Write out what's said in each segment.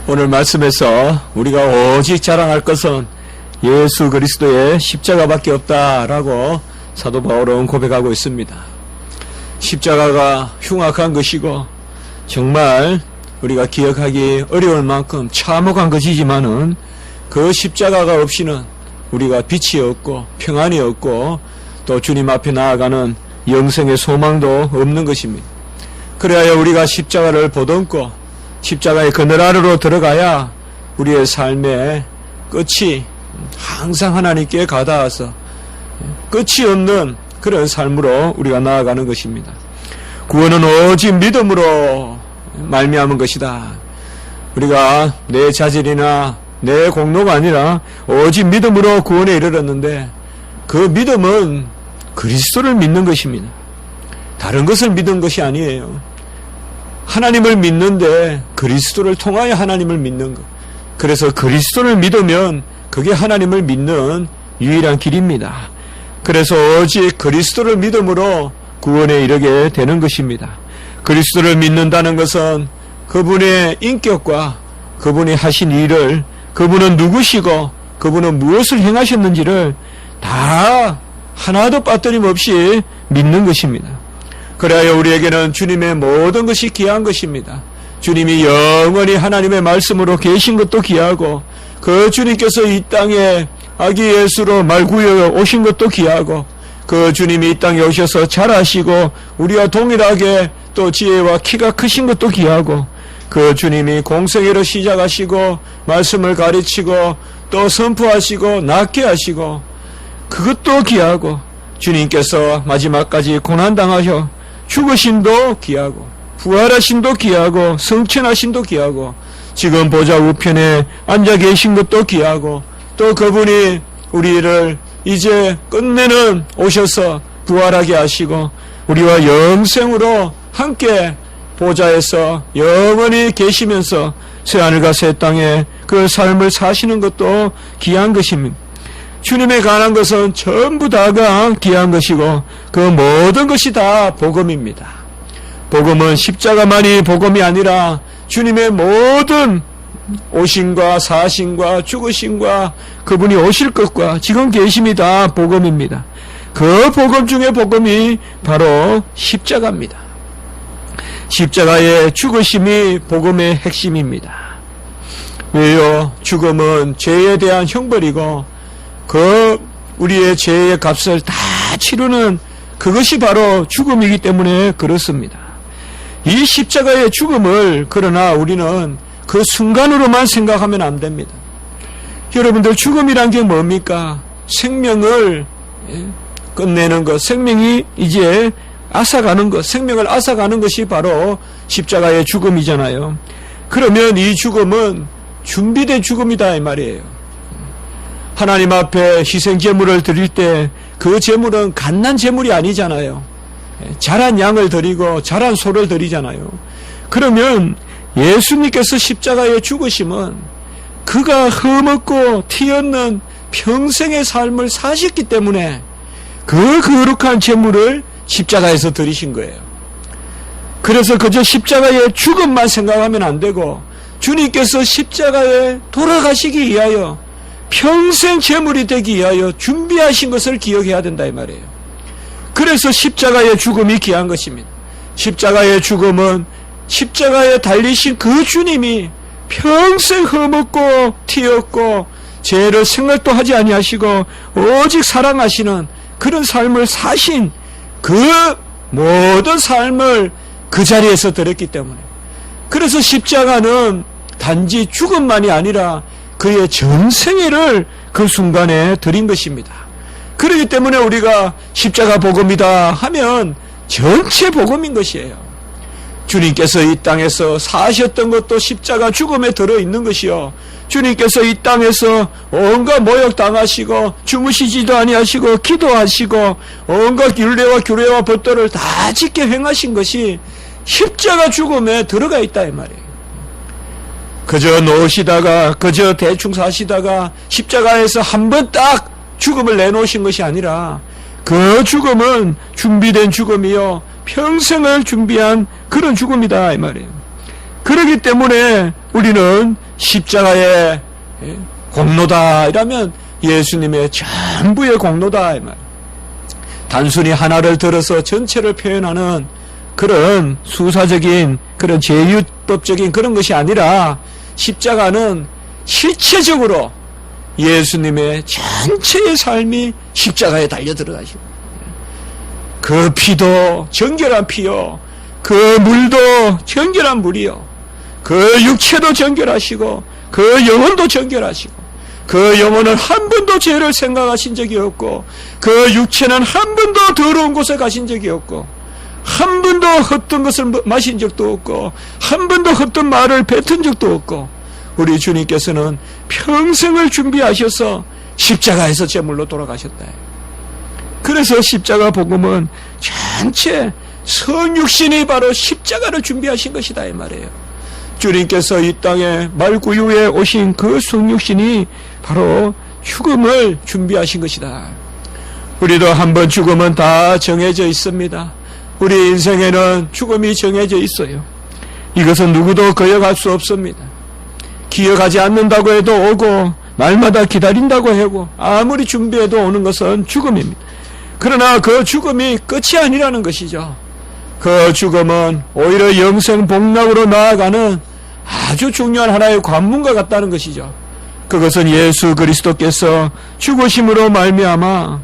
오늘 말씀에서 우리가 오직 자랑할 것은 예수 그리스도의 십자가밖에 없다라고 사도 바울은 고백하고 있습니다. 십자가가 흉악한 것이고 정말 우리가 기억하기 어려울 만큼 참혹한 것이지만은 그 십자가가 없이는 우리가 빛이 없고 평안이 없고 또 주님 앞에 나아가는 영생의 소망도 없는 것입니다. 그래야 우리가 십자가를 보듬고 십자가의 그늘 아래로 들어가야 우리의 삶의 끝이 항상 하나님께 가닿아서 끝이 없는 그런 삶으로 우리가 나아가는 것입니다. 구원은 오직 믿음으로 말미암은 것이다. 우리가 내 자질이나 내 공로가 아니라 오직 믿음으로 구원에 이르렀는데 그 믿음은 그리스도를 믿는 것입니다. 다른 것을 믿는 것이 아니에요. 하나님을 믿는데 그리스도를 통하여 하나님을 믿는 것. 그래서 그리스도를 믿으면 그게 하나님을 믿는 유일한 길입니다. 그래서 오직 그리스도를 믿음으로 구원에 이르게 되는 것입니다. 그리스도를 믿는다는 것은 그분의 인격과 그분이 하신 일을, 그분은 누구시고 그분은 무엇을 행하셨는지를 다 하나도 빠뜨림없이 믿는 것입니다. 그래야 우리에게는 주님의 모든 것이 귀한 것입니다. 주님이 영원히 하나님의 말씀으로 계신 것도 귀하고 그 주님께서 이 땅에 아기 예수로 말구여 오신 것도 귀하고 그 주님이 이 땅에 오셔서 잘하시고 우리와 동일하게 또 지혜와 키가 크신 것도 귀하고 그 주님이 공생애로 시작하시고 말씀을 가르치고 또 선포하시고 낫게 하시고 그것도 귀하고 주님께서 마지막까지 고난당하셔 죽으심도 귀하고 부활하심도 귀하고 성천하심도 귀하고 지금 보좌 우편에 앉아 계신 것도 귀하고 또 그분이 우리를 이제 끝내는 오셔서 부활하게 하시고 우리와 영생으로 함께 보좌에서 영원히 계시면서 새하늘과 새 땅에 그 삶을 사시는 것도 귀한 것입니다. 주님에 관한 것은 전부 다가 귀한 것이고 그 모든 것이 다 복음입니다. 복음은 십자가만이 복음이 아니라 주님의 모든 오심과 사심과 죽으심과 그분이 오실 것과 지금 계심이 다 복음입니다. 그 복음 중에 복음이 바로 십자가입니다. 십자가의 죽으심이 복음의 핵심입니다. 왜요? 죽음은 죄에 대한 형벌이고 그 우리의 죄의 값을 다 치르는 그것이 바로 죽음이기 때문에 그렇습니다. 이 십자가의 죽음을 그러나 우리는 그 순간으로만 생각하면 안 됩니다. 여러분들 죽음이란 게 뭡니까? 생명을 끝내는 것, 생명이 이제 앗아가는 것, 생명을 앗아가는 것이 바로 십자가의 죽음이잖아요. 그러면 이 죽음은 준비된 죽음이다 이 말이에요. 하나님 앞에 희생 제물을 드릴 때 그 제물은 갓난 제물이 아니잖아요. 자란 양을 드리고 자란 소를 드리잖아요. 그러면 예수님께서 십자가에 죽으심은 그가 흠없고 티없는 평생의 삶을 사셨기 때문에 그 거룩한 제물을 십자가에서 드리신 거예요. 그래서 그저 십자가의 죽음만 생각하면 안 되고 주님께서 십자가에 돌아가시기 위하여 평생 제물이 되기 위하여 준비하신 것을 기억해야 된다 이 말이에요. 그래서 십자가의 죽음이 귀한 것입니다. 십자가의 죽음은 십자가에 달리신 그 주님이 평생 흠없고 티없고 죄를 생각도 하지 아니하시고 오직 사랑하시는 그런 삶을 사신 그 모든 삶을 그 자리에서 드렸기 때문에 그래서 십자가는 단지 죽음만이 아니라 그의 전생애를 그 순간에 드린 것입니다. 그렇기 때문에 우리가 십자가 복음이다 하면 전체 복음인 것이에요. 주님께서 이 땅에서 사셨던 것도 십자가 죽음에 들어있는 것이요. 주님께서 이 땅에서 온갖 모욕 당하시고 주무시지도 아니하시고 기도하시고 온갖 율례와 규례와 법도를 다 지켜 행하신 것이 십자가 죽음에 들어가 있다 이 말이에요. 그저 놓으시다가 그저 대충 사시다가 십자가에서 한 번 딱 죽음을 내놓으신 것이 아니라 그 죽음은 준비된 죽음이요 평생을 준비한 그런 죽음이다 이 말이에요. 그렇기 때문에 우리는 십자가의 공로다 이라면 예수님의 전부의 공로다 이 말. 단순히 하나를 들어서 전체를 표현하는 그런 수사적인 그런 제유법적인 그런 것이 아니라 십자가는 실체적으로 예수님의 전체의 삶이 십자가에 달려 들어가시고 그 피도 정결한 피요, 그 물도 정결한 물이요, 그 육체도 정결하시고 그 영혼도 정결하시고 그 영혼은 한 번도 죄를 생각하신 적이 없고 그 육체는 한 번도 더러운 곳에 가신 적이 없고 한 번도 헛된 것을 마신 적도 없고 한 번도 헛된 말을 뱉은 적도 없고 우리 주님께서는 평생을 준비하셔서 십자가에서 제물로 돌아가셨다. 그래서 십자가 복음은 전체 성육신이 바로 십자가를 준비하신 것이다 이 말이에요. 주님께서 이 땅에 말구유에 오신 그 성육신이 바로 죽음을 준비하신 것이다. 우리도 한번 죽음은 다 정해져 있습니다. 우리 인생에는 죽음이 정해져 있어요. 이것은 누구도 거역할 수 없습니다. 기억하지 않는다고 해도 오고 날마다 기다린다고 하고 아무리 준비해도 오는 것은 죽음입니다. 그러나 그 죽음이 끝이 아니라는 것이죠. 그 죽음은 오히려 영생 복락으로 나아가는 아주 중요한 하나의 관문과 같다는 것이죠. 그것은 예수 그리스도께서 죽으심으로 말미암아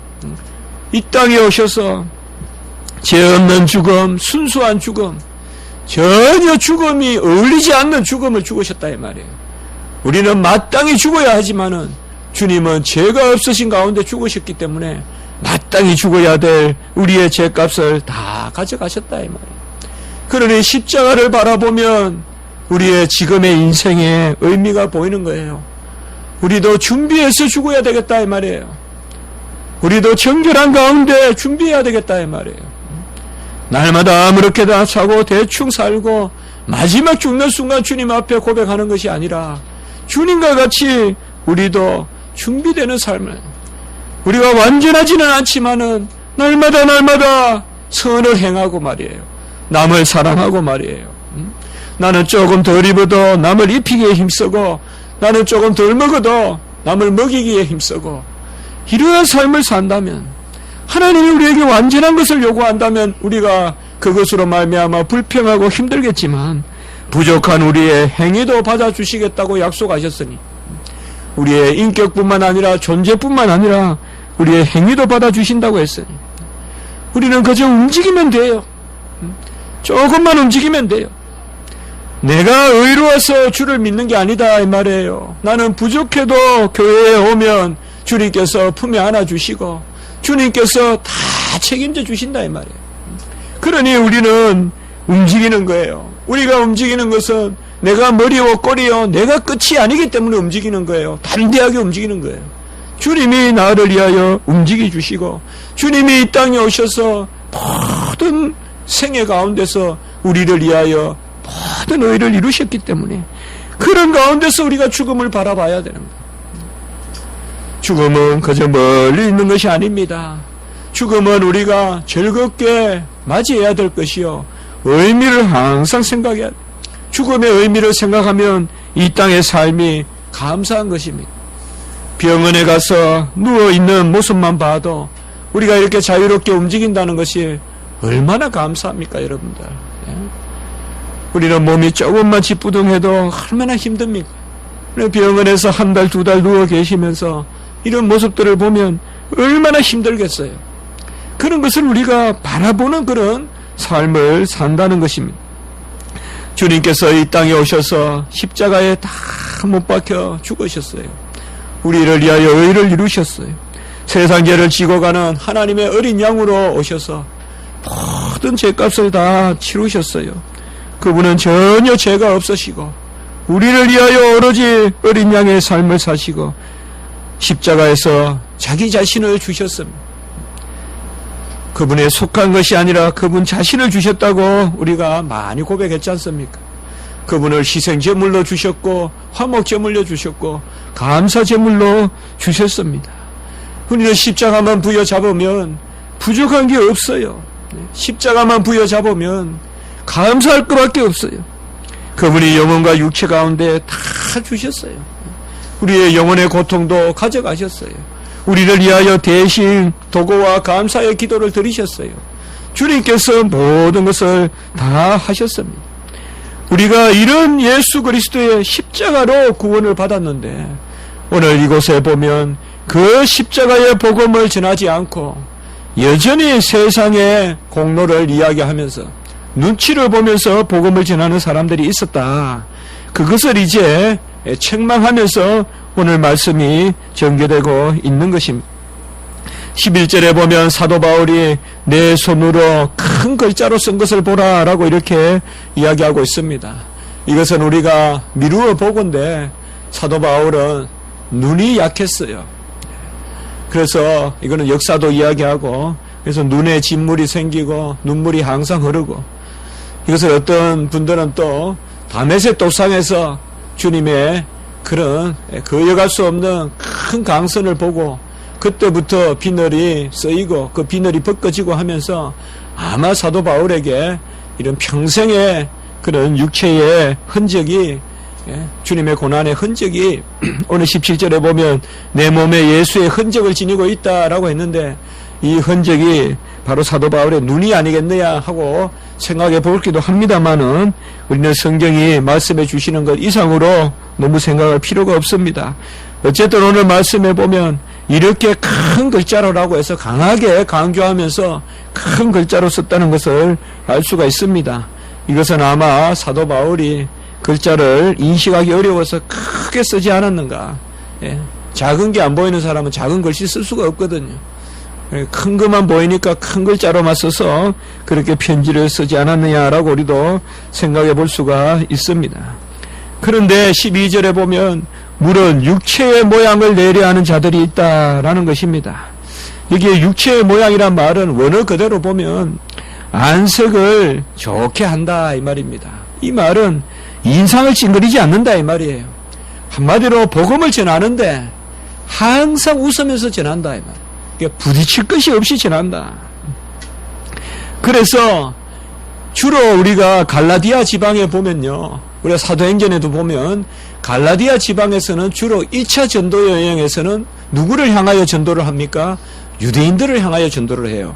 이 땅에 오셔서 죄 없는 죽음, 순수한 죽음, 전혀 죽음이 어울리지 않는 죽음을 죽으셨다 이 말이에요. 우리는 마땅히 죽어야 하지만은 주님은 죄가 없으신 가운데 죽으셨기 때문에 마땅히 죽어야 될 우리의 죄값을 다 가져가셨다 이 말이에요. 그러니 십자가를 바라보면 우리의 지금의 인생의 의미가 보이는 거예요. 우리도 준비해서 죽어야 되겠다 이 말이에요. 우리도 정결한 가운데 준비해야 되겠다 이 말이에요. 날마다 아무렇게나 사고 대충 살고 마지막 죽는 순간 주님 앞에 고백하는 것이 아니라 주님과 같이 우리도 준비되는 삶을, 우리가 완전하지는 않지만은 날마다 선을 행하고 말이에요. 남을 사랑하고 말이에요. 나는 조금 덜 입어도 남을 입히기에 힘쓰고 나는 조금 덜 먹어도 남을 먹이기에 힘쓰고 이러한 삶을 산다면, 하나님이 우리에게 완전한 것을 요구한다면 우리가 그것으로 말미암아 불평하고 힘들겠지만 부족한 우리의 행위도 받아주시겠다고 약속하셨으니 우리의 인격뿐만 아니라 존재뿐만 아니라 우리의 행위도 받아주신다고 했으니 우리는 그저 움직이면 돼요. 조금만 움직이면 돼요. 내가 의로워서 주를 믿는 게 아니다 이 말이에요. 나는 부족해도 교회에 오면 주님께서 품에 안아주시고 주님께서 다 책임져 주신다 이 말이에요. 그러니 우리는 움직이는 거예요. 우리가 움직이는 것은 내가 머리요 꼬리요 내가 끝이 아니기 때문에 움직이는 거예요. 담대하게 움직이는 거예요. 주님이 나를 위하여 움직여 주시고 주님이 이 땅에 오셔서 모든 생애 가운데서 우리를 위하여 모든 의를 이루셨기 때문에 그런 가운데서 우리가 죽음을 바라봐야 되는 거예요. 죽음은 그저 멀리 있는 것이 아닙니다. 죽음은 우리가 즐겁게 맞이해야 될 것이요, 의미를 항상 생각해야 돼요. 죽음의 의미를 생각하면 이 땅의 삶이 감사한 것입니다. 병원에 가서 누워있는 모습만 봐도 우리가 이렇게 자유롭게 움직인다는 것이 얼마나 감사합니까 여러분들. 우리는 몸이 조금만 찌뿌둥해도 얼마나 힘듭니까. 병원에서 한 달, 두 달 누워 계시면서 이런 모습들을 보면 얼마나 힘들겠어요. 그런 것을 우리가 바라보는 그런 삶을 산다는 것입니다. 주님께서 이 땅에 오셔서 십자가에 다 못 박혀 죽으셨어요. 우리를 위하여 의를 이루셨어요. 세상 죄를 지고 가는 하나님의 어린 양으로 오셔서 모든 죄값을 다 치르셨어요. 그분은 전혀 죄가 없으시고 우리를 위하여 오로지 어린 양의 삶을 사시고 십자가에서 자기 자신을 주셨습니다. 그분에 속한 것이 아니라 그분 자신을 주셨다고 우리가 많이 고백했지 않습니까? 그분을 희생제물로 주셨고 화목제물로 주셨고 감사제물로 주셨습니다. 우리는 십자가만 부여잡으면 부족한 게 없어요. 십자가만 부여잡으면 감사할 것밖에 없어요. 그분이 영혼과 육체 가운데 다 주셨어요. 우리의 영혼의 고통도 가져가셨어요. 우리를 위하여 대신 도구와 감사의 기도를 드리셨어요. 주님께서 모든 것을 다 하셨습니다. 우리가 이런 예수 그리스도의 십자가로 구원을 받았는데 오늘 이곳에 보면 그 십자가의 복음을 전하지 않고 여전히 세상의 공로를 이야기하면서 눈치를 보면서 복음을 전하는 사람들이 있었다. 그것을 이제 책망하면서 오늘 말씀이 전개되고 있는 것입니다. 11절에 보면 사도 바울이 내 손으로 큰 글자로 쓴 것을 보라 라고 이렇게 이야기하고 있습니다. 이것은 우리가 미루어 보건데 사도 바울은 눈이 약했어요. 그래서 이거는 역사도 이야기하고 그래서 눈에 진물이 생기고 눈물이 항상 흐르고 이것을 어떤 분들은 또 다메섹 도상에서 주님의 그런 거역할 수 없는 큰 강선을 보고 그때부터 비늘이 쓰이고 그 비늘이 벗겨지고 하면서 아마 사도 바울에게 이런 평생의 그런 육체의 흔적이 주님의 고난의 흔적이 오늘 17절에 보면 내 몸에 예수의 흔적을 지니고 있다라고 했는데 이 흔적이 바로 사도 바울의 눈이 아니겠느냐 하고 생각해 보기도 합니다만은 우리는 성경이 말씀해 주시는 것 이상으로 너무 생각할 필요가 없습니다. 어쨌든 오늘 말씀해 보면 이렇게 큰 글자로라고 해서 강하게 강조하면서 큰 글자로 썼다는 것을 알 수가 있습니다. 이것은 아마 사도 바울이 글자를 인식하기 어려워서 크게 쓰지 않았는가. 작은 게 안 보이는 사람은 작은 글씨 쓸 수가 없거든요. 큰 것만 보이니까 큰 글자로만 써서 그렇게 편지를 쓰지 않았느냐라고 우리도 생각해 볼 수가 있습니다. 그런데 12절에 보면 물은 육체의 모양을 내려 하는 자들이 있다라는 것입니다. 여기에 육체의 모양이란 말은 원어 그대로 보면 안색을 좋게 한다 이 말입니다. 이 말은 인상을 찡그리지 않는다 이 말이에요. 한마디로 복음을 전하는데 항상 웃으면서 전한다 이 말이에요. 부딪힐 것이 없이 전한다. 그래서 주로 우리가 갈라디아 지방에 보면요. 우리가 사도행전에도 보면 갈라디아 지방에서는 주로 1차 전도 여행에서는 누구를 향하여 전도를 합니까? 유대인들을 향하여 전도를 해요.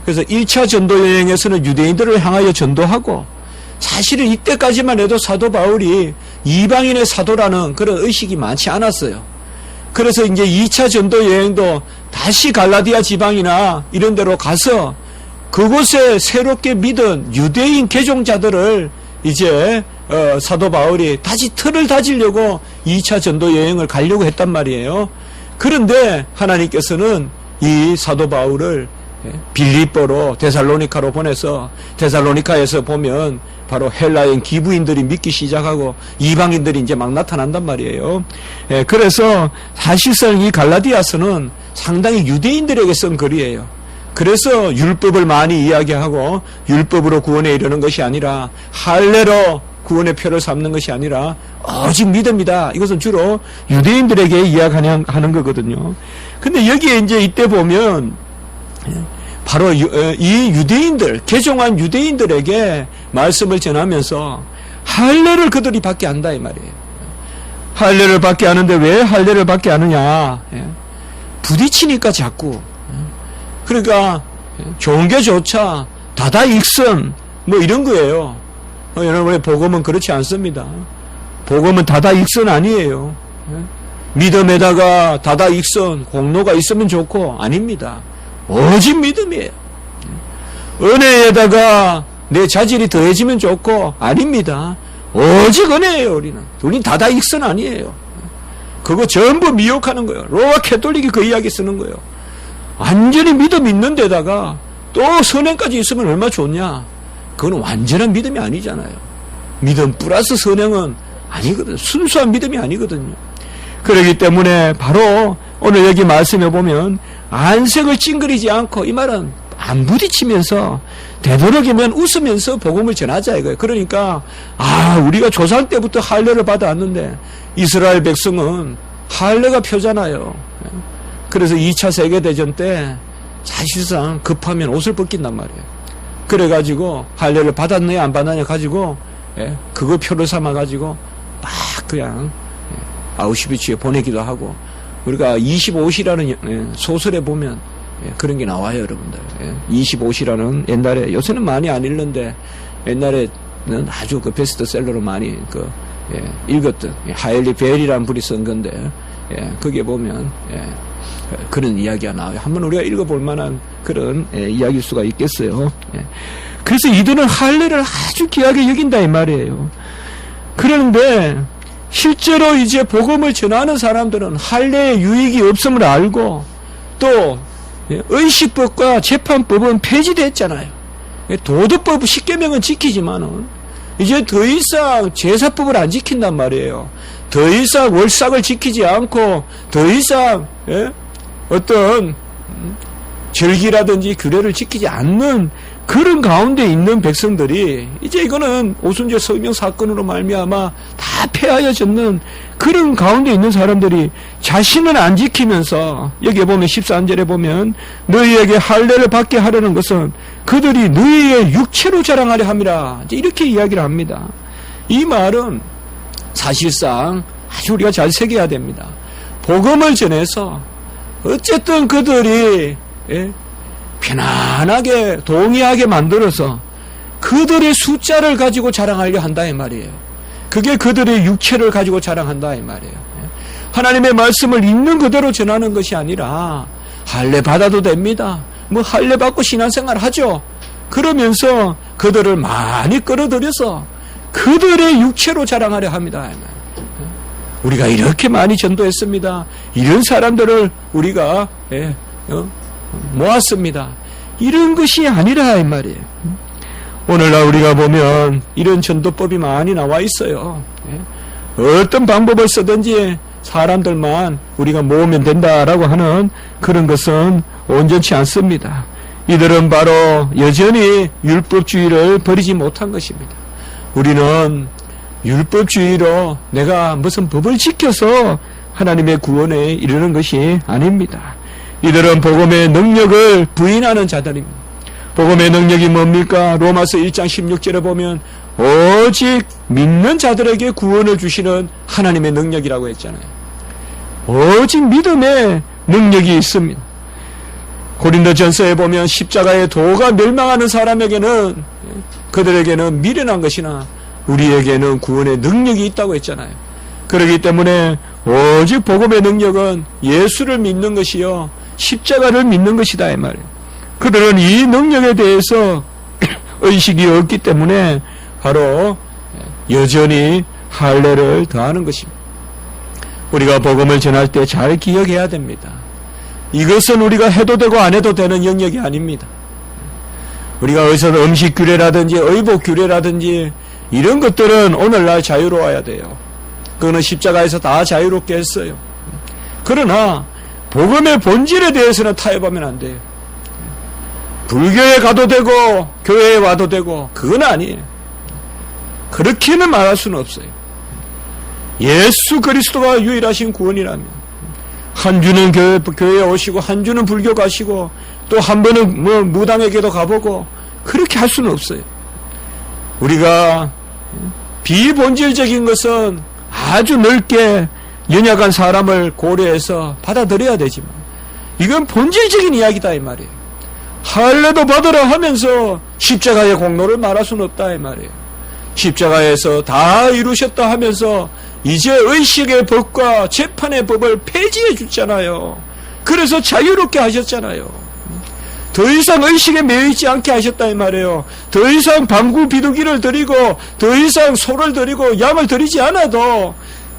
그래서 1차 전도 여행에서는 유대인들을 향하여 전도하고 사실은 이때까지만 해도 사도 바울이 이방인의 사도라는 그런 의식이 많지 않았어요. 그래서 이제 2차 전도 여행도 다시 갈라디아 지방이나 이런 데로 가서 그곳에 새롭게 믿은 유대인 개종자들을 이제 사도 바울이 다시 틀을 다지려고 2차 전도 여행을 가려고 했단 말이에요. 그런데 하나님께서는 이 사도 바울을 빌립보로 데살로니카로 보내서 데살로니카에서 보면 바로 헬라인 기부인들이 믿기 시작하고 이방인들이 이제 막 나타난단 말이에요. 그래서 사실상 이 갈라디아서는 상당히 유대인들에게 쓴 글이에요. 그래서 율법을 많이 이야기하고 율법으로 구원에 이르는 것이 아니라 할례로 구원의 표를 삼는 것이 아니라 오직 믿음이다. 이것은 주로 유대인들에게 이야기하는 거거든요. 근데 여기에 이제 이때 보면 바로 이 유대인들, 개종한 유대인들에게 말씀을 전하면서 할례를 그들이 받게 한다 이 말이에요. 할례를 받게 하는데 왜 할례를 받게 하느냐? 부딪히니까 자꾸. 그러니까 좋은 게 좋자 다다익선 뭐 이런 거예요. 여러분의 복음은 그렇지 않습니다. 복음은 다다익선 아니에요. 믿음에다가 다다익선 공로가 있으면 좋고 아닙니다. 오직 믿음이에요. 은혜에다가 내 자질이 더해지면 좋고 아닙니다. 오직 은혜예요. 우리는 다다익선 아니에요. 그거 전부 미혹하는 거예요. 로마 캐톨릭이 그 이야기 쓰는 거예요. 완전히 믿음 있는 데다가 또 선행까지 있으면 얼마나 좋냐. 그건 완전한 믿음이 아니잖아요. 믿음 플러스 선행은 아니거든요. 순수한 믿음이 아니거든요. 그렇기 때문에 바로 오늘 여기 말씀해 보면 안색을 찡그리지 않고 이 말은 안 부딪히면서 되도록이면 웃으면서 복음을 전하자 이거예요. 그러니까 우리가 조상 때부터 할례를 받아왔는데 이스라엘 백성은 할례가 표잖아요. 그래서 2차 세계대전 때 사실상 급하면 옷을 벗긴단 말이에요. 그래가지고 할례를 받았느냐 안 받았느냐 가지고 그거 표를 삼아가지고 막 그냥 아우슈비츠에 보내기도 하고, 우리가 25시라는 소설에 보면 그런 게 나와요, 여러분들. 25시라는 옛날에, 요새는 많이 안 읽는데 옛날에는 아주 그 베스트셀러로 많이 읽었던 하일리 벨이라는 분이 쓴 건데, 거기에 보면 그런 이야기가 나와요. 한번 우리가 읽어볼 만한 그런 이야기일 수가 있겠어요. 그래서 이들은 할례를 아주 귀하게 여긴다 이 말이에요. 그런데 실제로 이제 복음을 전하는 사람들은 할례의 유익이 없음을 알고, 또 의식법과 재판법은 폐지됐잖아요. 도덕법 10계명은 지키지만은 이제 더 이상 제사법을 안 지킨단 말이에요. 더 이상 월삭을 지키지 않고, 더 이상 어떤 절기라든지 규례를 지키지 않는 그런 가운데 있는 백성들이 이제 이거는 오순절 성명 사건으로 말미암아 다 폐하여졌는 그런 가운데 있는 사람들이 자신은 안 지키면서, 여기에 보면 13절에 보면 너희에게 할례를 받게 하려는 것은 그들이 너희의 육체로 자랑하려 함이라, 이제 이렇게 이야기를 합니다. 이 말은 사실상 아주 우리가 잘 새겨야 됩니다. 복음을 전해서 어쨌든 그들이 편안하게 동의하게 만들어서 그들의 숫자를 가지고 자랑하려 한다 이 말이에요. 그게 그들의 육체를 가지고 자랑한다 이 말이에요. 하나님의 말씀을 있는 그대로 전하는 것이 아니라 할례 받아도 됩니다. 뭐 할례 받고 신앙생활 하죠. 그러면서 그들을 많이 끌어들여서 그들의 육체로 자랑하려 합니다 이 말이에요. 우리가 이렇게 많이 전도했습니다. 이런 사람들을 우리가 모았습니다. 이런 것이 아니라 이 말이에요. 오늘날 우리가 보면 이런 전도법이 많이 나와 있어요. 어떤 방법을 쓰든지 사람들만 우리가 모으면 된다라고 하는 그런 것은 온전치 않습니다. 이들은 바로 여전히 율법주의를 버리지 못한 것입니다. 우리는 율법주의로 내가 무슨 법을 지켜서 하나님의 구원에 이르는 것이 아닙니다. 이들은 복음의 능력을 부인하는 자들입니다. 복음의 능력이 뭡니까? 로마서 1장 16절에 보면 오직 믿는 자들에게 구원을 주시는 하나님의 능력이라고 했잖아요. 오직 믿음의 능력이 있습니다. 고린도전서에 보면 십자가의 도가 멸망하는 사람에게는, 그들에게는 미련한 것이나 우리에게는 구원의 능력이 있다고 했잖아요. 그렇기 때문에 오직 복음의 능력은 예수를 믿는 것이요 십자가를 믿는 것이다 이 말이에요. 그들은 이 능력에 대해서 의식이 없기 때문에 바로 여전히 할례를 더하는 것입니다. 우리가 복음을 전할 때 잘 기억해야 됩니다. 이것은 우리가 해도 되고 안 해도 되는 영역이 아닙니다. 우리가 어디서 음식 규례라든지 의복 규례라든지 이런 것들은 오늘날 자유로워야 돼요. 그거는 십자가에서 다 자유롭게 했어요. 그러나 복음의 본질에 대해서는 타협하면 안 돼요. 불교에 가도 되고 교회에 와도 되고 그건 아니에요. 그렇게는 말할 수는 없어요. 예수 그리스도가 유일하신 구원이라면, 한 주는 교회에 오시고 한 주는 불교 가시고 또 한 번은 뭐 무당에게도 가보고 그렇게 할 수는 없어요. 우리가 비본질적인 것은 아주 넓게 연약한 사람을 고려해서 받아들여야 되지만 이건 본질적인 이야기다 이 말이에요. 할례도 받으라 하면서 십자가의 공로를 말할 수는 없다 이 말이에요. 십자가에서 다 이루셨다 하면서 이제 의식의 법과 재판의 법을 폐지해 줬잖아요. 그래서 자유롭게 하셨잖아요. 더 이상 의식에 매여있지 않게 하셨다 이 말이에요. 더 이상 방구 비둘기를 드리고 더 이상 소를 드리고 양을 드리지 않아도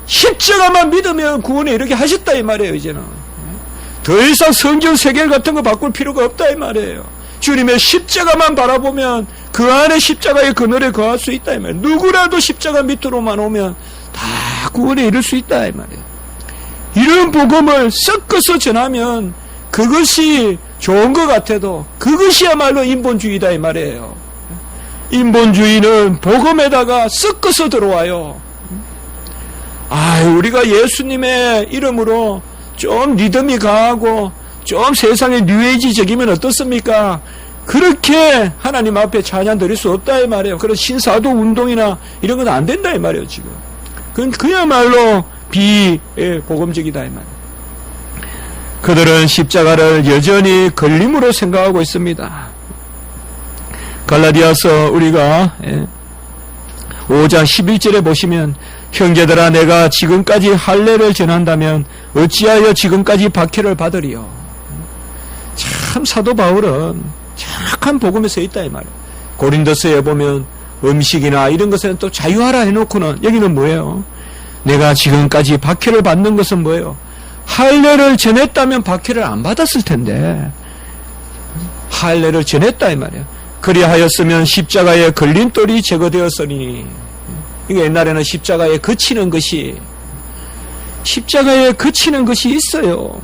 십자가만 믿으면 구원에 이르게 하셨다 이 말이에요. 이제는 더 이상 성경 세계를 같은 거 바꿀 필요가 없다 이 말이에요. 주님의 십자가만 바라보면 그 안에 십자가의 그늘에 거할 수 있다 이 말이에요. 누구라도 십자가 밑으로만 오면 다 구원에 이를 수 있다 이 말이에요. 이런 복음을 섞어서 전하면 그것이 좋은 것 같아도 그것이야말로 인본주의다 이 말이에요. 인본주의는 복음에다가 섞어서 들어와요. 우리가 예수님의 이름으로 좀 리듬이 강하고 좀 세상에 뉴에이지적이면 어떻습니까? 그렇게 하나님 앞에 찬양 드릴 수 없다 이 말이에요. 그런 신사도 운동이나 이런 건 안 된다 이 말이에요. 지금 그건 그야말로 비복음적이다 이 말이에요. 그들은 십자가를 여전히 걸림으로 생각하고 있습니다. 갈라디아서 우리가 5장 11절에 보시면 형제들아 내가 지금까지 할례를 전한다면 어찌하여 지금까지 박해를 받으리요. 참 사도 바울은 정확한 복음에 서 있다 이 말이에요. 고린도서에 보면 음식이나 이런 것에는 또 자유하라 해놓고는 여기는 뭐예요? 내가 지금까지 박해를 받는 것은 뭐예요? 할례를 전했다면 박해를 안 받았을 텐데 할례를 전했다 이 말이에요. 그리하였으면 십자가에 걸림돌이 제거되었으니, 이게 옛날에는 십자가에 거치는 것이 있어요.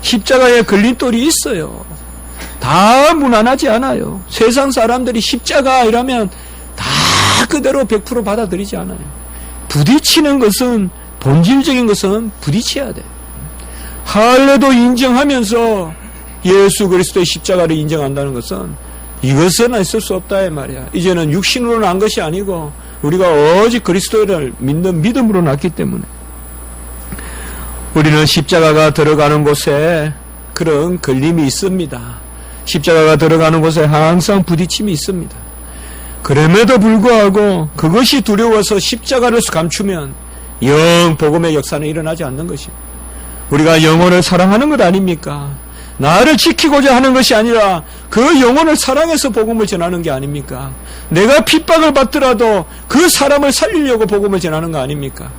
십자가에 걸림돌이 있어요. 다 무난하지 않아요. 세상 사람들이 십자가 이라면 다 그대로 100% 받아들이지 않아요. 부딪히는 것은, 본질적인 것은 부딪혀야 돼요. 할례도 인정하면서 예수 그리스도의 십자가를 인정한다는 것은, 이것은 있을 수 없다 이 말이야. 이제는 육신으로 난 것이 아니고 우리가 오직 그리스도를 믿는 믿음으로 났기 때문에 우리는 십자가가 들어가는 곳에 그런 걸림이 있습니다. 십자가가 들어가는 곳에 항상 부딪힘이 있습니다. 그럼에도 불구하고 그것이 두려워서 십자가를 감추면 영 복음의 역사는 일어나지 않는 것입니다. 우리가 영혼을 사랑하는 것 아닙니까? 나를 지키고자 하는 것이 아니라 그 영혼을 사랑해서 복음을 전하는 게 아닙니까? 내가 핍박을 받더라도 그 사람을 살리려고 복음을 전하는 거 아닙니까?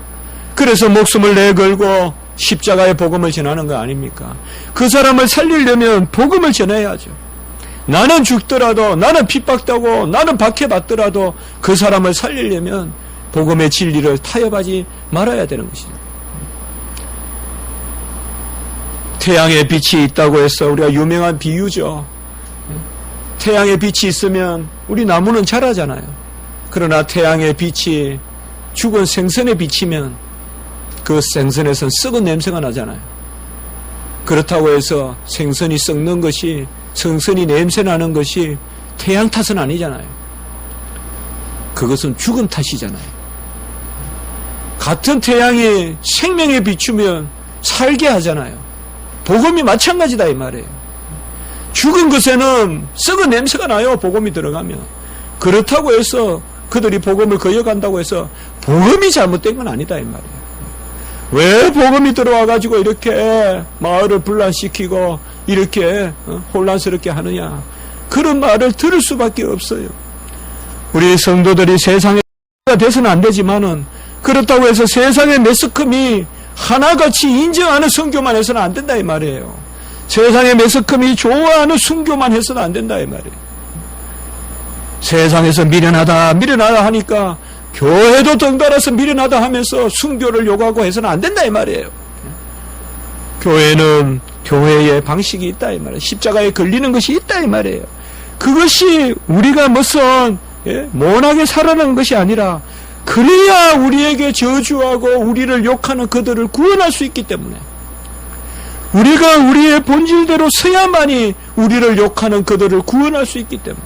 그래서 목숨을 내걸고 십자가의 복음을 전하는 거 아닙니까? 그 사람을 살리려면 복음을 전해야죠. 나는 죽더라도, 나는 핍박당하고, 나는 박해받더라도 그 사람을 살리려면 복음의 진리를 타협하지 말아야 되는 것이죠. 태양의 빛이 있다고 해서 우리가 유명한 비유죠. 태양의 빛이 있으면 우리 나무는 자라잖아요. 그러나 태양의 빛이 죽은 생선에 비치면 그 생선에선 썩은 냄새가 나잖아요. 그렇다고 해서 생선이 썩는 것이, 생선이 냄새 나는 것이 태양 탓은 아니잖아요. 그것은 죽은 탓이잖아요. 같은 태양이 생명에 비추면 살게 하잖아요. 복음이 마찬가지다 이 말이에요. 죽은 것에는 썩은 냄새가 나요. 복음이 들어가면. 그렇다고 해서 그들이 복음을 거역한다고 해서 복음이 잘못된 건 아니다 이 말이에요. 왜 복음이 들어와가지고 이렇게 마을을 분란시키고 이렇게 혼란스럽게 하느냐, 그런 말을 들을 수밖에 없어요. 우리 성도들이 세상에 돼서는 안 되지만은, 그렇다고 해서 세상의 매스컴이 하나같이 인정하는 선교만 해서는 안 된다 이 말이에요. 세상의 매스컴이 좋아하는 순교만 해서는 안 된다 이 말이에요. 세상에서 미련하다 하니까 교회도 덩달아서 미련하다 하면서 순교를 요구하고 해서는 안 된다 이 말이에요. 교회는 교회의 방식이 있다 이 말이에요. 십자가에 걸리는 것이 있다 이 말이에요. 그것이 우리가 무슨 모나게 살아가는 것이 아니라, 그래야 우리에게 저주하고 우리를 욕하는 그들을 구원할 수 있기 때문에, 우리가 우리의 본질대로 서야만이 우리를 욕하는 그들을 구원할 수 있기 때문에,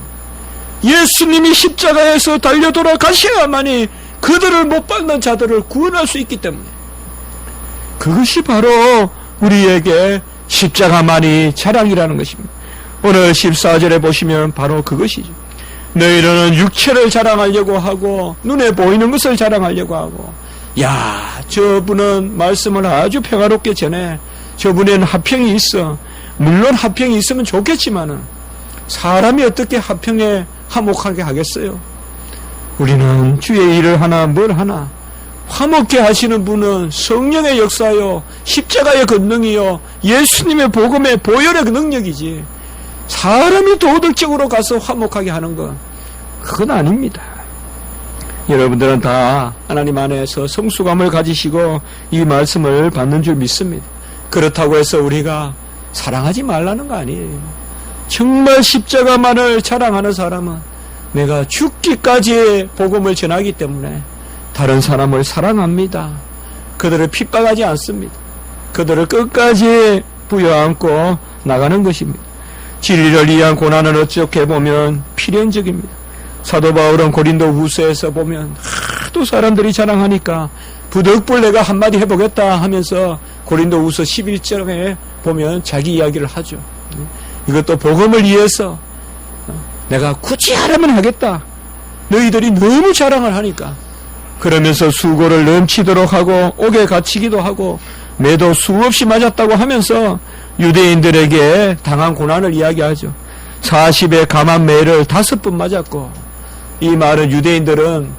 예수님이 십자가에서 달려 돌아가셔야만이 그들을 못 받는 자들을 구원할 수 있기 때문에, 그것이 바로 우리에게 십자가만이 자랑이라는 것입니다. 오늘 14절에 보시면 바로 그것이죠. 너희는 육체를 자랑하려고 하고 눈에 보이는 것을 자랑하려고 하고, 야, 저분은 말씀을 아주 평화롭게 전해, 저분에는 화평이 있어. 물론 화평이 있으면 좋겠지만은 사람이 어떻게 화평에 화목하게 하겠어요? 우리는 주의 일을 하나 뭘 하나, 화목케 하시는 분은 성령의 역사요, 십자가의 권능이요, 예수님의 복음의 보혈의 능력이지, 사람이 도덕적으로 가서 화목하게 하는 건 그건 아닙니다. 여러분들은 다 하나님 안에서 성숙함을 가지시고 이 말씀을 받는 줄 믿습니다. 그렇다고 해서 우리가 사랑하지 말라는 거 아니에요. 정말 십자가만을 자랑하는 사람은 내가 죽기까지 복음을 전하기 때문에 다른 사람을 사랑합니다. 그들을 핍박하지 않습니다. 그들을 끝까지 부여안고 나가는 것입니다. 진리를 위한 고난은 어떻게 보면 필연적입니다. 사도 바울은 고린도 후서에서 보면 하도 사람들이 자랑하니까 부득불 내가 한마디 해보겠다 하면서 고린도 후서 11절에 보면 자기 이야기를 하죠. 이것도 복음을 위해서 내가 굳이 하라면 하겠다. 너희들이 너무 자랑을 하니까. 그러면서 수고를 넘치도록 하고 옥에 갇히기도 하고 매도 수없이 맞았다고 하면서 유대인들에게 당한 고난을 이야기하죠. 40의 감한 매를 5번 맞았고, 이 말은 유대인들은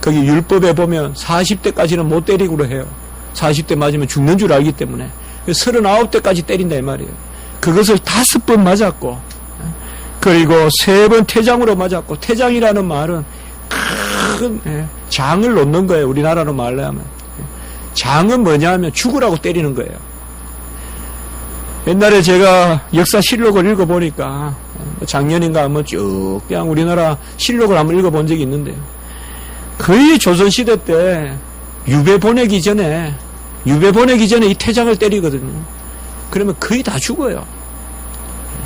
거기 율법에 보면 40대까지는 못 때리고 해요. 40대 맞으면 죽는 줄 알기 때문에 39대까지 때린다 이 말이에요. 그것을 5번 맞았고, 그리고 3번 태장으로 맞았고, 태장이라는 말은 큰 장을 놓는 거예요. 우리나라로 말로 하면 장은 뭐냐 하면 죽으라고 때리는 거예요. 옛날에 제가 역사실록을 읽어보니까 작년인가 한번 쭉 그냥 우리나라 실록을 한번 읽어본 적이 있는데요. 거의 조선시대 때 유배 보내기 전에 이 태장을 때리거든요. 그러면 거의 다 죽어요.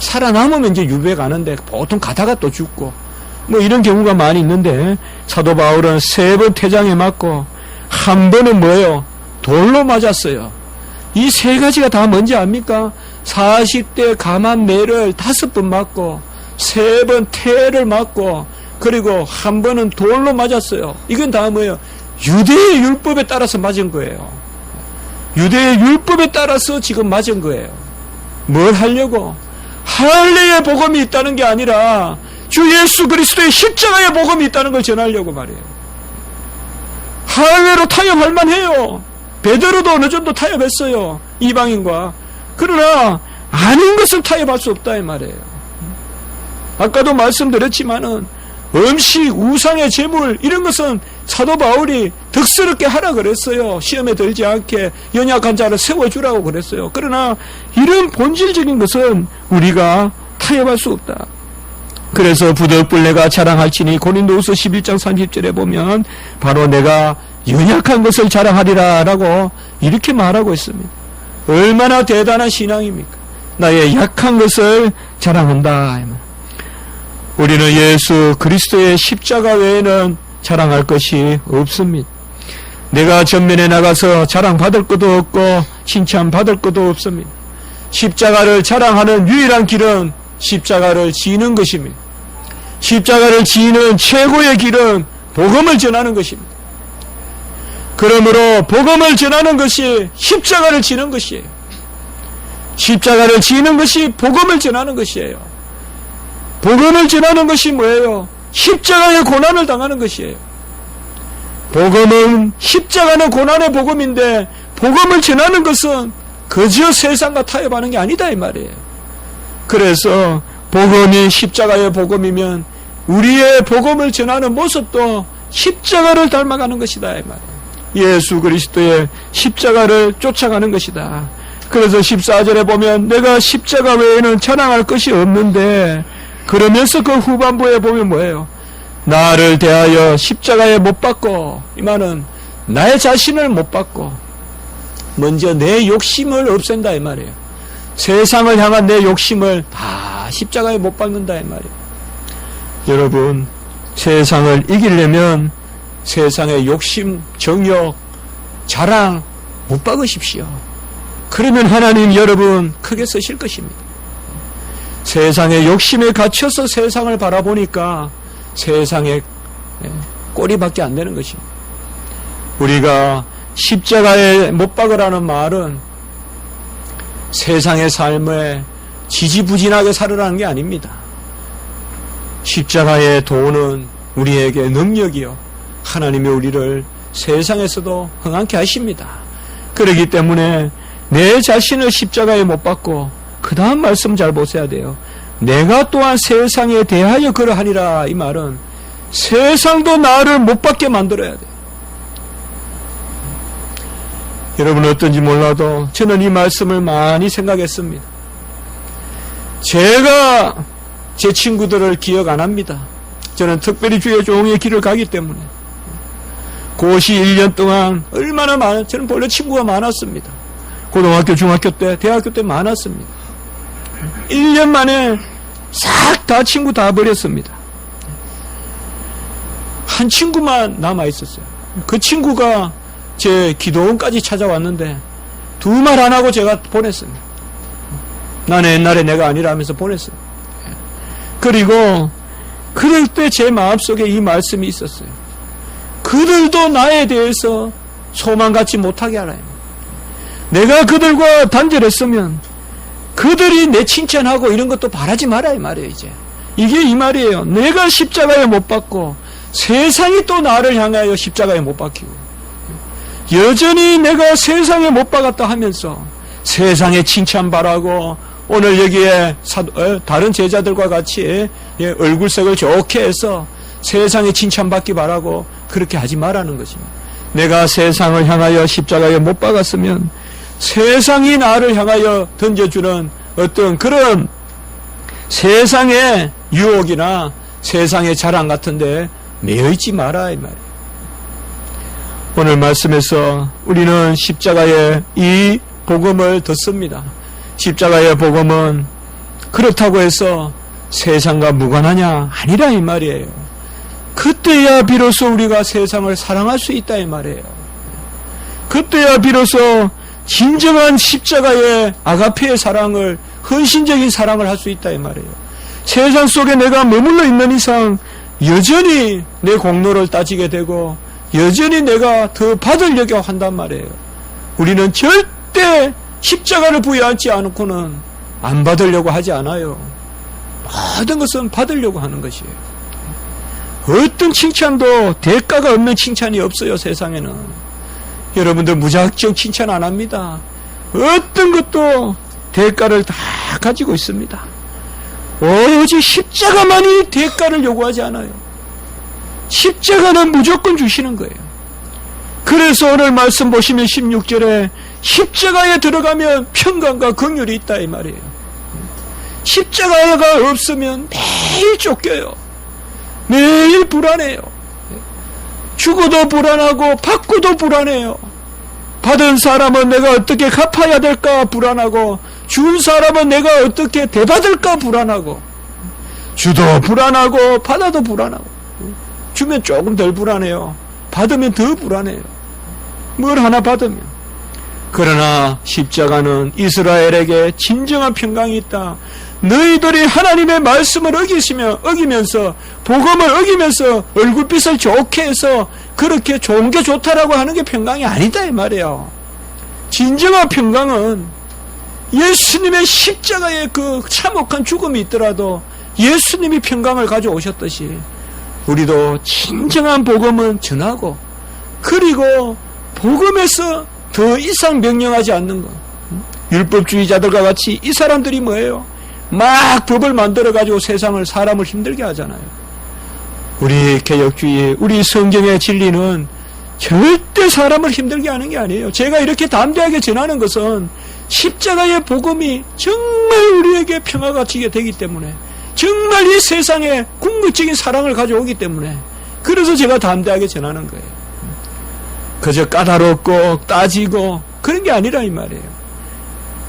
살아남으면 이제 유배 가는데 보통 가다가 또 죽고 뭐 이런 경우가 많이 있는데, 사도 바울은 3번 태장에 맞고 한 번은 뭐예요? 돌로 맞았어요. 이 3가지가 다 뭔지 압니까? 40대 감한 매를 5번 맞고 3번 태를 맞고 그리고 한 번은 돌로 맞았어요. 이건 다 뭐예요? 유대의 율법에 따라서 맞은 거예요. 유대의 율법에 따라서 지금 맞은 거예요. 뭘 하려고? 할례의 복음이 있다는 게 아니라 주 예수 그리스도의 십자가의 복음이 있다는 걸 전하려고 말이에요. 할례로 타협할 만해요. 베드로도 어느 정도 타협했어요. 이방인과. 그러나 아닌 것은 타협할 수 없다 이 말이에요. 아까도 말씀드렸지만은 음식, 우상의 제물 이런 것은 사도 바울이 덕스럽게 하라 그랬어요. 시험에 들지 않게 연약한 자를 세워주라고 그랬어요. 그러나 이런 본질적인 것은 우리가 타협할 수 없다. 그래서 부득불 내가 자랑할지니 고린도후서 11장 30절에 보면 바로 내가 연약한 것을 자랑하리라 라고 이렇게 말하고 있습니다. 얼마나 대단한 신앙입니까? 나의 약한 것을 자랑한다. 우리는 예수 그리스도의 십자가 외에는 자랑할 것이 없습니다. 내가 전면에 나가서 자랑받을 것도 없고 칭찬받을 것도 없습니다. 십자가를 자랑하는 유일한 길은 십자가를 지는 것입니다. 십자가를 지는 최고의 길은 복음을 전하는 것입니다. 그러므로 복음을 전하는 것이 십자가를 지는 것이에요. 십자가를 지는 것이 복음을 전하는 것이에요. 복음을 전하는 것이 뭐예요? 십자가의 고난을 당하는 것이에요. 복음은 십자가는 고난의 복음인데 복음을 전하는 것은 그저 세상과 타협하는 게 아니다 이 말이에요. 그래서 복음이 십자가의 복음이면 우리의 복음을 전하는 모습도 십자가를 닮아가는 것이다 이 말이에요. 예수 그리스도의 십자가를 쫓아가는 것이다. 그래서 14절에 보면 내가 십자가 외에는 자랑할 것이 없는데, 그러면서 그 후반부에 보면 뭐예요? 나를 대하여 십자가에 못 박고, 이 말은 나의 자신을 못 박고 먼저 내 욕심을 없앤다 이 말이에요. 세상을 향한 내 욕심을 다 십자가에 못 박는다 이 말이에요. 여러분, 세상을 이기려면 세상의 욕심, 정욕, 자랑 못 박으십시오. 그러면 하나님 여러분 크게 쓰실 것입니다. 세상의 욕심에 갇혀서 세상을 바라보니까 세상의 꼴이밖에 안 되는 것입니다. 우리가 십자가에 못 박으라는 말은 세상의 삶에 지지부진하게 살으라는 게 아닙니다. 십자가의 도는 우리에게 능력이요, 하나님이 우리를 세상에서도 흥하게 하십니다. 그렇기 때문에 내 자신을 십자가에 못 박고, 그 다음 말씀 잘 보셔야 돼요. 내가 또한 세상에 대하여 그러하리라. 이 말은 세상도 나를 못 박게 만들어야 돼요. 여러분 어떤지 몰라도 저는 이 말씀을 많이 생각했습니다. 제가 제 친구들을 기억 안 합니다. 저는 특별히 주의 종의 길을 가기 때문에. 고시 1년 동안 얼마나 저는 본래 친구가 많았습니다. 고등학교, 중학교 때, 대학교 때 많았습니다. 1년 만에 싹 다 친구 다 버렸습니다. 한 친구만 남아있었어요. 그 친구가 제 기도원까지 찾아왔는데 두 말 안 하고 제가 보냈습니다. 나는 옛날에 내가 아니라면서 보냈어요. 그리고 그럴 때 제 마음속에 이 말씀이 있었어요. 그들도 나에 대해서 소망 갖지 못하게 하라. 내가 그들과 단절했으면 그들이 내 칭찬하고 이런 것도 바라지 마라 이 말이에요. 이게 이 말이에요. 내가 십자가에 못 박고 세상이 또 나를 향하여 십자가에 못 박히고 여전히 내가 세상에 못 박았다 하면서 세상에 칭찬 바라고 오늘 여기에 다른 제자들과 같이 얼굴색을 좋게 해서 세상에 칭찬받기 바라고 그렇게 하지 말라는 것입니다. 내가 세상을 향하여 십자가에 못 박았으면 세상이 나를 향하여 던져주는 어떤 그런 세상의 유혹이나 세상의 자랑 같은데 매여있지 마라 이 말이에요. 오늘 말씀에서 우리는 십자가의 이 복음을 듣습니다. 십자가의 복음은 그렇다고 해서 세상과 무관하냐? 아니라 이 말이에요. 그때야 비로소 우리가 세상을 사랑할 수 있다 이 말이에요. 그때야 비로소 진정한 십자가의 아가페의 사랑을, 헌신적인 사랑을 할 수 있다 이 말이에요. 세상 속에 내가 머물러 있는 이상 여전히 내 공로를 따지게 되고 여전히 내가 더 받으려고 한단 말이에요. 우리는 절대 십자가를 부여하지 않고는 안 받으려고 하지 않아요. 모든 것은 받으려고 하는 것이에요. 어떤 칭찬도 대가가 없는 칭찬이 없어요. 세상에는. 여러분들 무작정 칭찬 안 합니다. 어떤 것도 대가를 다 가지고 있습니다. 오직 십자가만이 대가를 요구하지 않아요. 십자가는 무조건 주시는 거예요. 그래서 오늘 말씀 보시면 16절에 십자가에 들어가면 평강과 긍휼이 있다 이 말이에요. 십자가가 없으면 매일 쫓겨요. 매일 불안해요. 주고도 불안하고 받고도 불안해요. 받은 사람은 내가 어떻게 갚아야 될까 불안하고 준 사람은 내가 어떻게 대받을까 불안하고 주도 불안하고 받아도 불안하고 주면 조금 덜 불안해요. 받으면 더 불안해요. 뭘 하나 받으면. 그러나 십자가는 이스라엘에게 진정한 평강이 있다. 너희들이 하나님의 말씀을 어기면서 복음을 어기면서 얼굴빛을 좋게 해서 그렇게 좋은 게 좋다라고 하는 게 평강이 아니다 이 말이에요. 진정한 평강은 예수님의 십자가의 그 참혹한 죽음이 있더라도 예수님이 평강을 가져오셨듯이 우리도 진정한 복음은 전하고 그리고 복음에서 더 이상 명령하지 않는 것. 율법주의자들과 같이 이 사람들이 뭐예요? 막 법을 만들어가지고 사람을 힘들게 하잖아요. 우리 개혁주의, 우리 성경의 진리는 절대 사람을 힘들게 하는 게 아니에요. 제가 이렇게 담대하게 전하는 것은 십자가의 복음이 정말 우리에게 평화가 지게 되기 때문에 정말 이 세상에 궁극적인 사랑을 가져오기 때문에 그래서 제가 담대하게 전하는 거예요. 그저 까다롭고 따지고 그런 게 아니라 이 말이에요.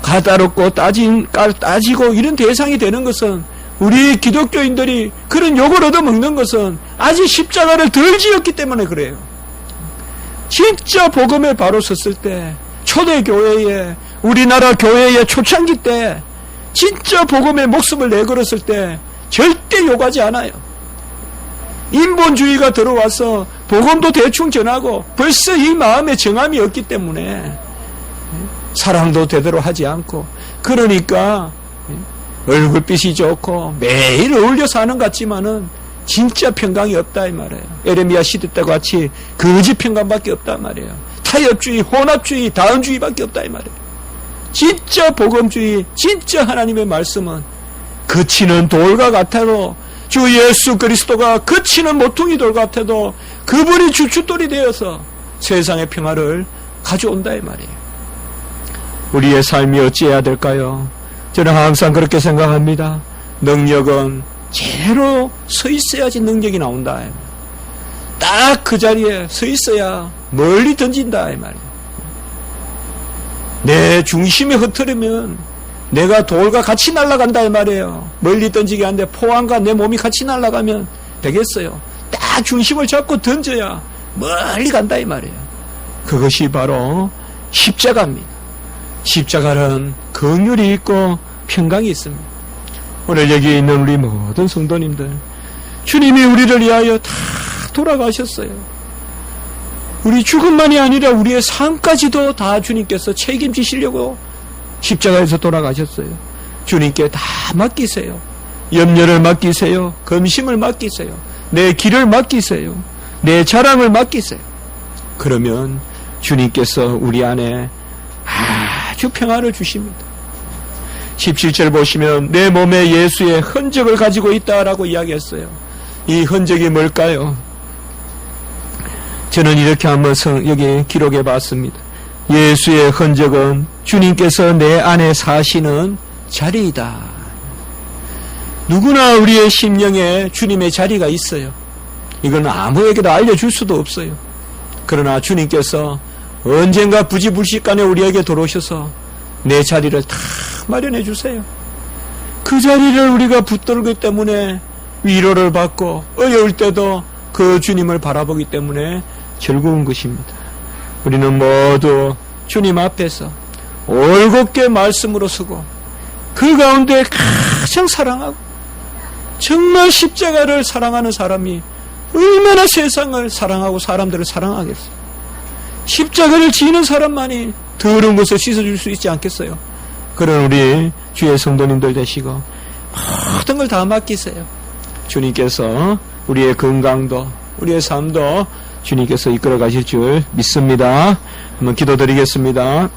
까다롭고 따지고 이런 대상이 되는 것은 우리 기독교인들이 그런 욕을 얻어먹는 것은 아직 십자가를 덜 지었기 때문에 그래요. 진짜 복음에 바로 섰을 때 초대교회에 우리나라 교회의 초창기 때 진짜 복음에 목숨을 내걸었을 때 절대 욕하지 않아요. 인본주의가 들어와서 복음도 대충 전하고 벌써 이 마음에 정함이 없기 때문에 사랑도 제대로 하지 않고 그러니까 얼굴빛이 좋고 매일 어울려 사는 것 같지만은 진짜 평강이 없다 이 말이에요. 에레미야 시대 때 같이 거짓 평강밖에 없단 말이에요. 타협주의, 혼합주의, 다운주의밖에 없다 이 말이에요. 진짜 복음주의, 진짜 하나님의 말씀은 거치는 돌과 같아도 주 예수 그리스도가 거치는 모퉁이 돌 같아도 그분이 주춧돌이 되어서 세상의 평화를 가져온다 이 말이에요. 우리의 삶이 어찌해야 될까요? 저는 항상 그렇게 생각합니다. 능력은 제대로 서 있어야지 능력이 나온다. 딱 그 자리에 서 있어야 멀리 던진다 이 말이에요. 내 중심이 흐트르면 내가 돌과 같이 날아간다 이 말이에요. 멀리 던지게 하는데 포항과 내 몸이 같이 날아가면 되겠어요. 딱 중심을 잡고 던져야 멀리 간다 이 말이에요. 그것이 바로 십자가입니다. 십자가는 긍휼이 있고 평강이 있습니다. 오늘 여기 있는 우리 모든 성도님들, 주님이 우리를 위하여 다 돌아가셨어요. 우리 죽음만이 아니라 우리의 삶까지도 다 주님께서 책임지시려고 십자가에서 돌아가셨어요. 주님께 다 맡기세요. 염려를 맡기세요. 검심을 맡기세요. 내 길을 맡기세요. 내 자랑을 맡기세요. 그러면 주님께서 우리 안에 아주 평안을 주십니다. 17절 보시면 내 몸에 예수의 흔적을 가지고 있다라고 이야기했어요. 이 흔적이 뭘까요? 저는 이렇게 한번 여기 기록해 봤습니다. 예수의 흔적은 주님께서 내 안에 사시는 자리이다. 누구나 우리의 심령에 주님의 자리가 있어요. 이건 아무에게도 알려줄 수도 없어요. 그러나 주님께서 언젠가 부지불식간에 우리에게 들어오셔서 내 자리를 다 마련해 주세요. 그 자리를 우리가 붙들기 때문에 위로를 받고 어려울 때도 그 주님을 바라보기 때문에 즐거운 것입니다. 우리는 모두 주님 앞에서 올곧게 말씀으로 서고 그 가운데 가장 사랑하고 정말 십자가를 사랑하는 사람이 얼마나 세상을 사랑하고 사람들을 사랑하겠어요. 십자가를 지는 사람만이 더러운 것을 씻어줄 수 있지 않겠어요? 그런 우리 주의 성도님들 되시고 모든 걸 다 맡기세요. 주님께서 우리의 건강도 우리의 삶도 주님께서 이끌어 가실 줄 믿습니다. 한번 기도드리겠습니다.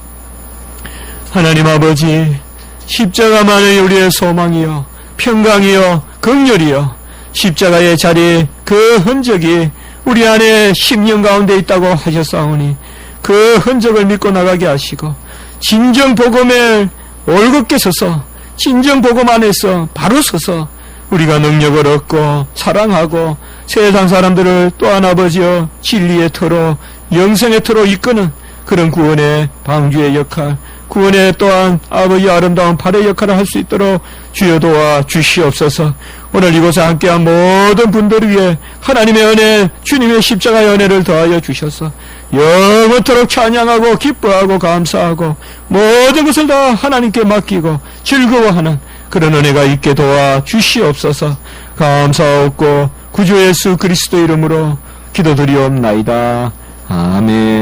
하나님 아버지, 십자가만이 우리의 소망이요 평강이요 긍휼이요 십자가의 자리 그 흔적이 우리 안에 심령 가운데 있다고 하셨사오니 그 흔적을 믿고 나가게 하시고 진정 복음에 올곧게 서서 진정 복음 안에서 바로 서서 우리가 능력을 얻고 사랑하고 세상 사람들을 또한 아버지여 진리의 터로 영생의 터로 이끄는 그런 구원의 방주의 역할, 구원의 또한 아버지 아름다운 발의 역할을 할 수 있도록 주여 도와 주시옵소서. 오늘 이곳에 함께한 모든 분들을 위해 하나님의 은혜, 주님의 십자가의 은혜를 더하여 주셔서 영원토록 찬양하고 기뻐하고 감사하고 모든 것을 다 하나님께 맡기고 즐거워하는 그런 은혜가 있게 도와 주시옵소서. 감사하옵고 구주 예수 그리스도 이름으로 기도드리옵나이다. 아멘.